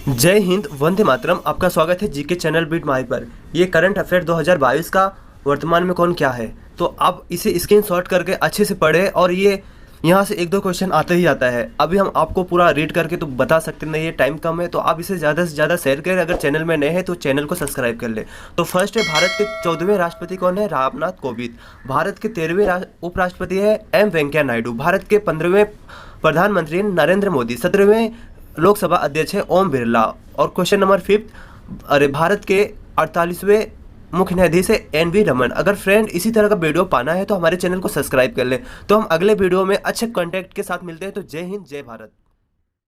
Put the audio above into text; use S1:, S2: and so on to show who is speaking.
S1: जय हिंद, वंदे मातरम। आपका स्वागत है जीके चैनल बीट माई पर। ये करंट अफेयर 2022 का वर्तमान में कौन क्या है, तो आप इसे स्क्रीनशॉट करके अच्छे से पढ़ें और ये यहाँ से एक दो क्वेश्चन आते ही आता है। अभी हम आपको पूरा रीड करके तो बता सकते नहीं, ये टाइम कम है, तो आप इसे ज़्यादा से ज़्यादा शेयर करें। अगर चैनल में नए हैं तो चैनल को सब्सक्राइब कर ले। तो फर्स्ट है, भारत के 14वें राष्ट्रपति कौन है? रामनाथ कोविंद। भारत के 13वें उपराष्ट्रपति है एम वेंकैया नायडू। भारत के 15वें प्रधानमंत्री नरेंद्र मोदी। 17वें लोकसभा अध्यक्ष है ओम बिरला। और क्वेश्चन नंबर 5, भारत के 48वें मुख्य न्यायाधीश है एन.वी. रमन। अगर फ्रेंड इसी तरह का वीडियो पाना है तो हमारे चैनल को सब्सक्राइब कर लें। तो हम अगले वीडियो में अच्छे कंटेंट के साथ मिलते हैं। तो जय हिंद, जय भारत।